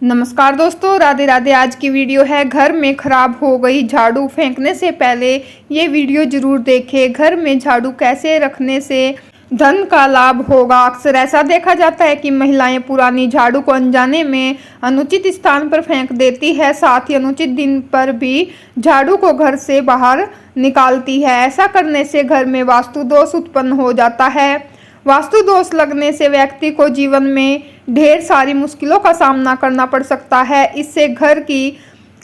नमस्कार दोस्तों, राधे राधे। आज की वीडियो है घर में खराब हो गई झाड़ू। फेंकने से पहले ये वीडियो जरूर देखें। घर में झाड़ू कैसे रखने से धन का लाभ होगा। अक्सर ऐसा देखा जाता है कि महिलाएं पुरानी झाड़ू को अनजाने में अनुचित स्थान पर फेंक देती है। साथ ही अनुचित दिन पर भी झाड़ू को घर से बाहर निकालती है। ऐसा करने से घर में वास्तु दोष उत्पन्न हो जाता है। वास्तु दोष लगने से व्यक्ति को जीवन में ढेर सारी मुश्किलों का सामना करना पड़ सकता है। इससे घर की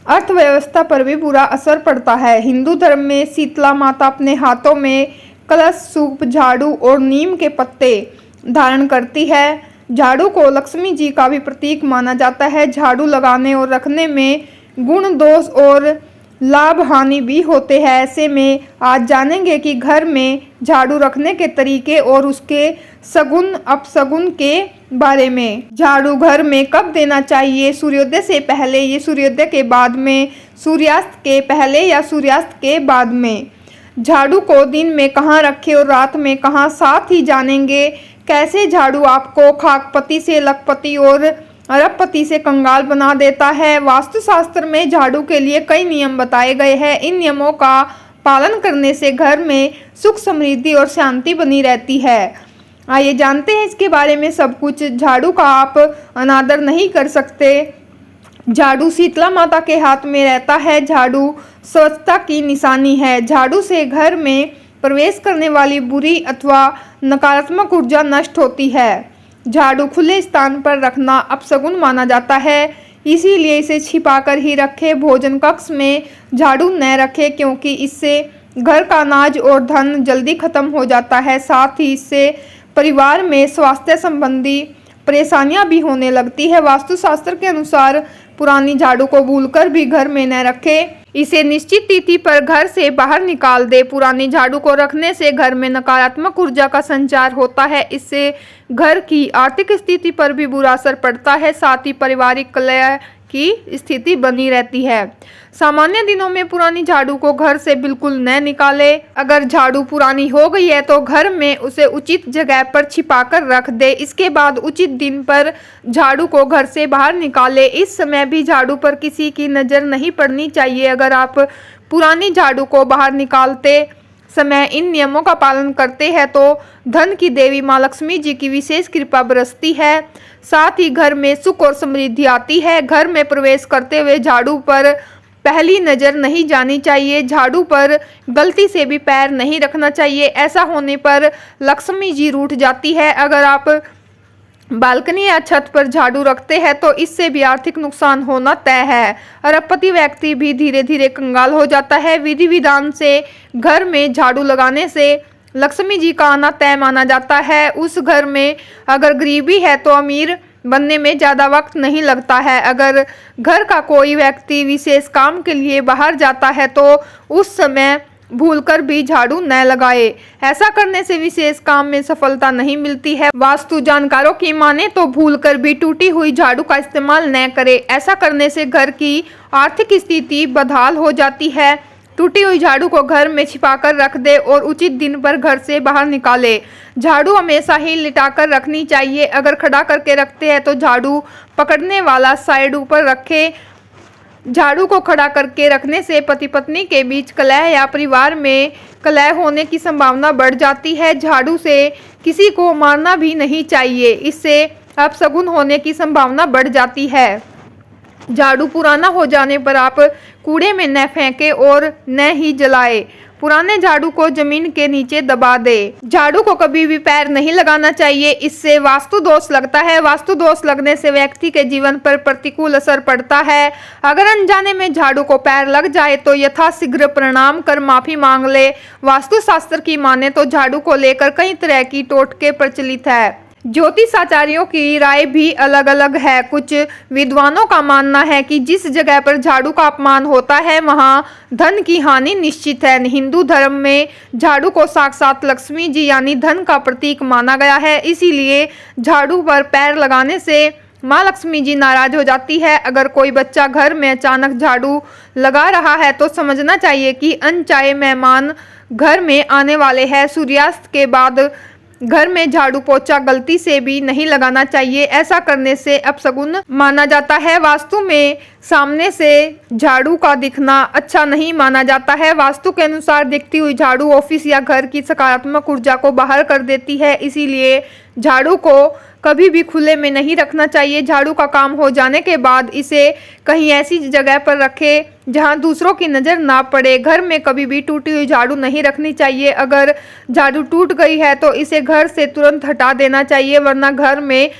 अर्थव्यवस्था पर भी बुरा असर पड़ता है। हिंदू धर्म में शीतला माता अपने हाथों में कलश, सूप, झाड़ू और नीम के पत्ते धारण करती है। झाड़ू को लक्ष्मी जी का भी प्रतीक माना जाता है। झाड़ू लगाने और रखने में गुण दोष और लाभ हानि भी होते हैं। ऐसे में आज जानेंगे कि घर में झाड़ू रखने के तरीके और उसके सगुन अपसगुन के बारे में। झाड़ू घर में कब देना चाहिए? सूर्योदय से पहले, ये सूर्योदय के बाद में, सूर्यास्त के पहले या सूर्यास्त के बाद में। झाड़ू को दिन में कहाँ रखें और रात में कहाँ। साथ ही जानेंगे कैसे झाड़ू आपको खाकपति से लखपति और अरबपति से कंगाल बना देता है। वास्तुशास्त्र में झाड़ू के लिए कई नियम बताए गए हैं। इन नियमों का पालन करने से घर में सुख, समृद्धि और शांति बनी रहती है। आइए जानते हैं इसके बारे में सब कुछ। झाड़ू का आप अनादर नहीं कर सकते। झाड़ू शीतला माता के हाथ में रहता है। झाड़ू स्वच्छता की निशानी है। झाड़ू से घर में प्रवेश करने वाली बुरी अथवा नकारात्मक ऊर्जा नष्ट होती है। झाड़ू खुले स्थान पर रखना अपशगुन माना जाता है, इसीलिए इसे छिपाकर ही रखें। भोजन कक्ष में झाड़ू न रखें क्योंकि इससे घर का अनाज और धन जल्दी खत्म हो जाता है। साथ ही इससे परिवार में स्वास्थ्य संबंधी परेशानियां भी होने लगती है। वास्तुशास्त्र के अनुसार पुरानी झाड़ू को भूलकर भी घर में न रखें। इसे निश्चित तिथि पर घर से बाहर निकाल दे। पुरानी झाड़ू को रखने से घर में नकारात्मक ऊर्जा का संचार होता है। इससे घर की आर्थिक स्थिति पर भी बुरा असर पड़ता है। साथ ही पारिवारिक कलह की स्थिति बनी रहती है। सामान्य दिनों में पुरानी झाड़ू को घर से बिल्कुल न निकाले। अगर झाड़ू पुरानी हो गई है तो घर में उसे उचित जगह पर छिपाकर रख दे। इसके बाद उचित दिन पर झाड़ू को घर से बाहर निकाले। इस समय भी झाड़ू पर किसी की नज़र नहीं पड़नी चाहिए। अगर आप पुरानी झाड़ू को बाहर निकालते समय इन नियमों का पालन करते हैं तो धन की देवी माँ लक्ष्मी जी की विशेष कृपा बरसती है। साथ ही घर में सुख और समृद्धि आती है। घर में प्रवेश करते हुए झाड़ू पर पहली नज़र नहीं जानी चाहिए। झाड़ू पर गलती से भी पैर नहीं रखना चाहिए। ऐसा होने पर लक्ष्मी जी रूठ जाती है। अगर आप बालकनी या छत पर झाड़ू रखते हैं तो इससे भी आर्थिक नुकसान होना तय है। अरबपति व्यक्ति भी धीरे धीरे कंगाल हो जाता है। विधि विधान से घर में झाड़ू लगाने से लक्ष्मी जी का आना तय माना जाता है। उस घर में अगर गरीबी है तो अमीर बनने में ज़्यादा वक्त नहीं लगता है। अगर घर का कोई व्यक्ति विशेष काम के लिए बाहर जाता है तो उस समय भूलकर भी झाड़ू न लगाए। ऐसा करने से विशेष काम में सफलता नहीं मिलती है। वास्तु जानकारों की माने तो भूलकर भी टूटी हुई झाड़ू का इस्तेमाल न करें। ऐसा करने से घर की आर्थिक स्थिति बदहाल हो जाती है। टूटी हुई झाड़ू को घर में छिपाकर रख दे और उचित दिन पर घर से बाहर निकाले। झाड़ू हमेशा ही लिटाकर रखनी चाहिए। अगर खड़ा करके रखते हैं तो झाड़ू पकड़ने वाला साइड ऊपर रखें। झाड़ू को खड़ा करके रखने से पति पत्नी के बीच कलह या परिवार में कलह होने की संभावना बढ़ जाती है। झाड़ू से किसी को मारना भी नहीं चाहिए, इससे अपशगुन होने की संभावना बढ़ जाती है। झाड़ू पुराना हो जाने पर आप कूड़े में न फेंकें और न ही जलाएं। पुराने झाड़ू को जमीन के नीचे दबा दें। झाड़ू को कभी भी पैर नहीं लगाना चाहिए, इससे वास्तु दोष लगता है। वास्तु दोष लगने से व्यक्ति के जीवन पर प्रतिकूल असर पड़ता है। अगर अनजाने में झाड़ू को पैर लग जाए तो यथाशीघ्र प्रणाम कर माफी मांग ले। वास्तुशास्त्र की माने तो झाड़ू को लेकर कई तरह की टोटके प्रचलित है। ज्योतिषाचार्यों की राय भी अलग अलग है। कुछ विद्वानों का मानना है कि जिस जगह पर झाड़ू का अपमान होता है वहां धन की हानि निश्चित है। हिंदू धर्म में झाड़ू को साक्षात लक्ष्मी जी यानी धन का प्रतीक माना गया है, इसीलिए झाड़ू पर पैर लगाने से माँ लक्ष्मी जी नाराज हो जाती है। अगर कोई बच्चा घर में अचानक झाड़ू लगा रहा है तो समझना चाहिए कि अनचाहे मेहमान घर में आने वाले हैं। सूर्यास्त के बाद घर में झाड़ू पोछा गलती से भी नहीं लगाना चाहिए, ऐसा करने से अपशगुन माना जाता है। वास्तु में सामने से झाड़ू का दिखना अच्छा नहीं माना जाता है। वास्तु के अनुसार दिखती हुई झाड़ू ऑफिस या घर की सकारात्मक ऊर्जा को बाहर कर देती है, इसीलिए झाड़ू को कभी भी खुले में नहीं रखना चाहिए। झाड़ू का काम हो जाने के बाद इसे कहीं ऐसी जगह पर रखें जहां दूसरों की नज़र ना पड़े। घर में कभी भी टूटी हुई झाड़ू नहीं रखनी चाहिए। अगर झाड़ू टूट गई है तो इसे घर से तुरंत हटा देना चाहिए, वरना घर में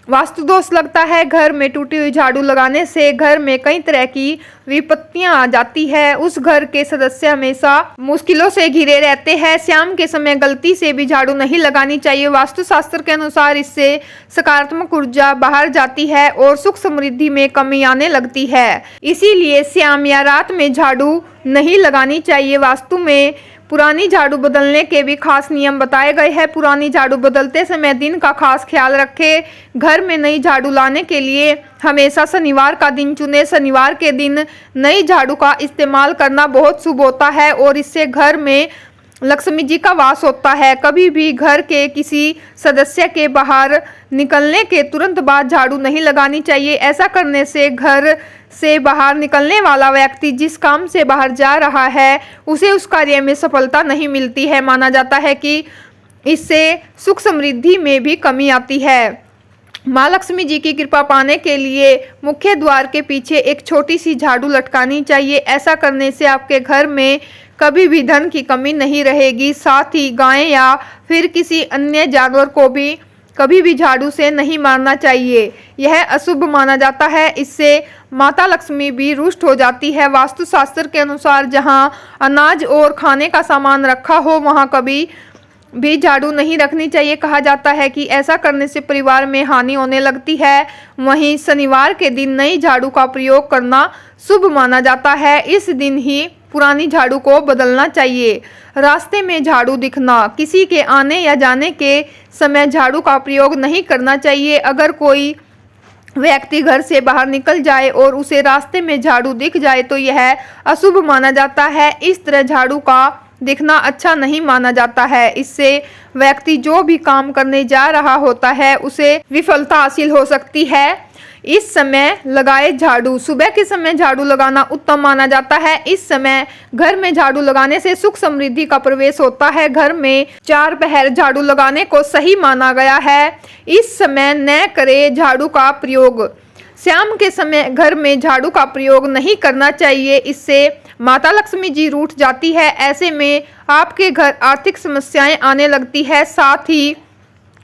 वास्तु दोष लगता है। घर में टूटी हुई झाड़ू लगाने से घर में कई तरह की विपत्तियां आ जाती है। उस घर के सदस्य हमेशा मुश्किलों से घिरे रहते हैं। शाम के समय गलती से भी झाड़ू नहीं लगानी चाहिए। वास्तुशास्त्र के अनुसार इससे सकारात्मक ऊर्जा बाहर जाती है और सुख समृद्धि में कमी आने लगती है, इसीलिए शाम या रात में झाड़ू नहीं लगानी चाहिए। वास्तु में पुरानी झाड़ू बदलने के भी खास नियम बताए गए हैं। पुरानी झाड़ू बदलते समय दिन का खास ख्याल रखें। घर में नई झाड़ू लाने के लिए हमेशा शनिवार का दिन चुनें। शनिवार के दिन नई झाड़ू का इस्तेमाल करना बहुत शुभ होता है और इससे घर में लक्ष्मी जी का वास होता है। कभी भी घर के किसी सदस्य के बाहर निकलने के तुरंत बाद झाड़ू नहीं लगानी चाहिए। ऐसा करने से घर से बाहर निकलने वाला व्यक्ति जिस काम से बाहर जा रहा है उसे उस कार्य में सफलता नहीं मिलती है। माना जाता है कि इससे सुख समृद्धि में भी कमी आती है। माँ लक्ष्मी जी की कृपा पाने के लिए मुख्य द्वार के पीछे एक छोटी सी झाड़ू लटकानी चाहिए। ऐसा करने से आपके घर में कभी भी धन की कमी नहीं रहेगी। साथ ही गाय या फिर किसी अन्य जानवर को भी कभी भी झाड़ू से नहीं मारना चाहिए, यह अशुभ माना जाता है। इससे माता लक्ष्मी भी रुष्ट हो जाती है। वास्तुशास्त्र के अनुसार जहां अनाज और खाने का सामान रखा हो वहां कभी भी झाड़ू नहीं रखनी चाहिए। कहा जाता है कि ऐसा करने से परिवार में हानि होने लगती है। वहीं शनिवार के दिन नई झाड़ू का प्रयोग करना शुभ माना जाता है। इस दिन ही पुरानी झाड़ू को बदलना चाहिए। रास्ते में झाड़ू दिखना, किसी के आने या जाने के समय झाड़ू का प्रयोग नहीं करना चाहिए। अगर कोई व्यक्ति घर से बाहर निकल जाए और उसे रास्ते में झाड़ू दिख जाए तो यह अशुभ माना जाता है। इस तरह झाड़ू का दिखना अच्छा नहीं माना जाता है। इससे व्यक्ति जो भी काम करने जा रहा होता है उसे विफलता हासिल हो सकती है। इस समय लगाए झाड़ू, सुबह के समय झाड़ू लगाना उत्तम माना जाता है। इस समय घर में झाड़ू लगाने से सुख समृद्धि का प्रवेश होता है। घर में 4 पहर झाड़ू लगाने को सही माना गया है। इस समय न करें झाड़ू का प्रयोग। शाम के समय घर में झाड़ू का प्रयोग नहीं करना चाहिए, इससे माता लक्ष्मी जी रूठ जाती है। ऐसे में आपके घर आर्थिक समस्याएं आने लगती है, साथ ही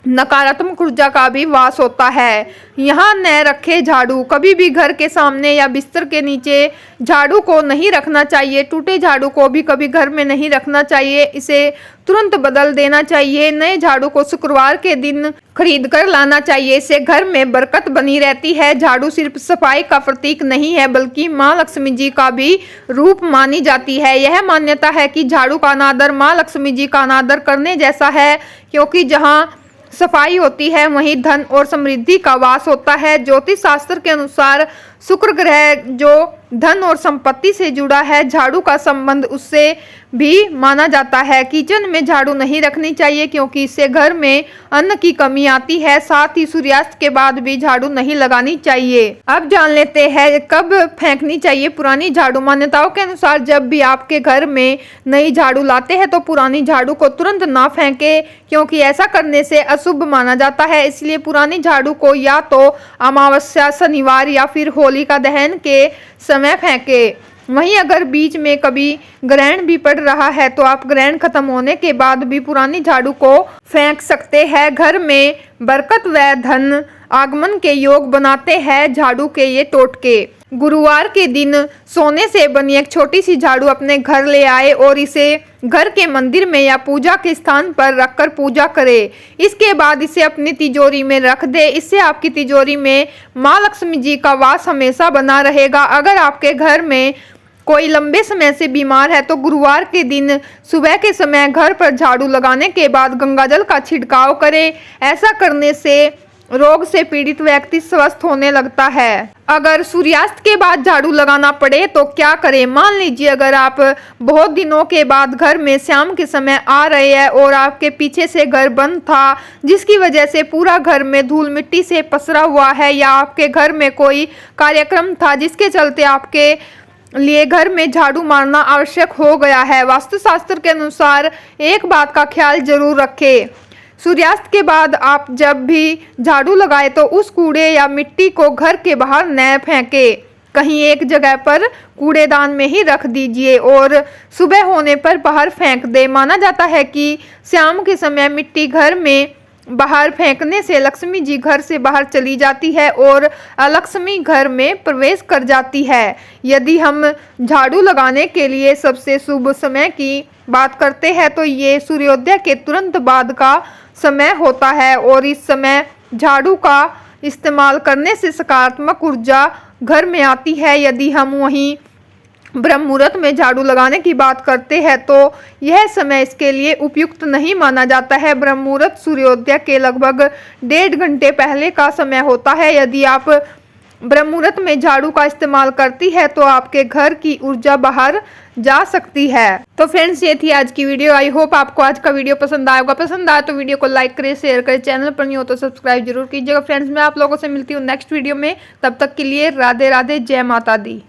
नकारात्मक ऊर्जा का भी वास होता है। यहाँ न रखे झाड़ू, कभी भी घर के सामने या बिस्तर के नीचे झाड़ू को नहीं रखना चाहिए। टूटे झाड़ू को भी कभी घर में नहीं रखना चाहिए, इसे तुरंत बदल देना चाहिए। नए झाड़ू को शुक्रवार के दिन खरीद कर लाना चाहिए, इससे घर में बरकत बनी रहती है। झाड़ू सिर्फ सफाई का प्रतीक नहीं है बल्कि माँ लक्ष्मी जी का भी रूप मानी जाती है। यह मान्यता है कि झाड़ू का अनादर माँ लक्ष्मी जी का अनादर करने जैसा है, क्योंकि जहाँ सफाई होती है वहीं धन और समृद्धि का वास होता है। ज्योतिष शास्त्र के अनुसार शुक्र ग्रह जो धन और संपत्ति से जुड़ा है, झाड़ू का संबंध उससे भी माना जाता है। किचन में झाड़ू नहीं रखनी चाहिए क्योंकि इससे घर में अन्न की कमी आती है। साथ ही सूर्यास्त के बाद भी झाड़ू नहीं लगानी चाहिए। अब जान लेते हैं कब फेंकनी चाहिए पुरानी झाड़ू। मान्यताओं के अनुसार जब भी आपके घर में नई झाड़ू लाते हैं तो पुरानी झाड़ू को तुरंत ना फेंके, क्योंकि ऐसा करने से अशुभ माना जाता है। इसलिए पुरानी झाड़ू को या तो अमावस्या, शनिवार या फिर होलिका दहन के समय फेंके। वहीं अगर बीच में कभी ग्रहण भी पड़ रहा है तो आप ग्रहण खत्म होने के बाद भी पुरानी झाड़ू को फेंक सकते हैं। घर में बरकत व धन आगमन के योग बनाते हैं झाड़ू के ये टोटके। गुरुवार के दिन सोने से बनी एक छोटी सी झाड़ू अपने घर ले आए और इसे घर के मंदिर में या पूजा के स्थान पर रखकर पूजा करें। इसके बाद इसे अपनी तिजोरी में रख दे। इससे आपकी तिजोरी में माँ लक्ष्मी जी का वास हमेशा बना रहेगा। अगर आपके घर में कोई लंबे समय से बीमार है तो गुरुवार के दिन सुबह के समय घर पर झाड़ू लगाने के बाद गंगाजल का छिड़काव करें। ऐसा करने से रोग से पीड़ित व्यक्ति स्वस्थ होने लगता है। अगर सूर्यास्त के बाद झाड़ू लगाना पड़े तो क्या करें? मान लीजिए अगर आप बहुत दिनों के बाद घर में शाम के समय आ रहे हैं और आपके पीछे से घर बंद था, जिसकी वजह से पूरा घर में धूल मिट्टी से पसरा हुआ है, या आपके घर में कोई कार्यक्रम था जिसके चलते आपके लिए घर में झाड़ू मारना आवश्यक हो गया है। वास्तुशास्त्र के अनुसार एक बात का ख्याल जरूर रखें, सूर्यास्त के बाद आप जब भी झाड़ू लगाए तो उस कूड़े या मिट्टी को घर के बाहर न फेंके, कहीं एक जगह पर कूड़ेदान में ही रख दीजिए और सुबह होने पर बाहर फेंक दे। माना जाता है कि शाम के समय मिट्टी घर में बाहर फेंकने से लक्ष्मी जी घर से बाहर चली जाती है और अलक्ष्मी घर में प्रवेश कर जाती है। यदि हम झाड़ू लगाने के लिए सबसे शुभ समय की बात करते हैं तो ये सूर्योदय के तुरंत बाद का समय होता है और इस समय झाड़ू का इस्तेमाल करने से सकारात्मक ऊर्जा घर में आती है। यदि हम वहीं ब्रह्म मुहूर्त में झाड़ू लगाने की बात करते हैं तो यह समय इसके लिए उपयुक्त नहीं माना जाता है। ब्रह्म मुहूर्त सूर्योदय के लगभग 1.5 घंटे पहले का समय होता है। यदि आप ब्रह्म मुहूर्त में झाड़ू का इस्तेमाल करती है तो आपके घर की ऊर्जा बाहर जा सकती है। तो फ्रेंड्स, ये थी आज की वीडियो। आई होप आपको आज का वीडियो पसंद आएगा। पसंद आया तो वीडियो को लाइक करें, शेयर करें, चैनल पर नहीं हो तो सब्सक्राइब जरूर कीजिएगा। फ्रेंड्स, मैं आप लोगों से मिलती हूँ नेक्स्ट वीडियो में। तब तक के लिए राधे राधे, जय माता दी।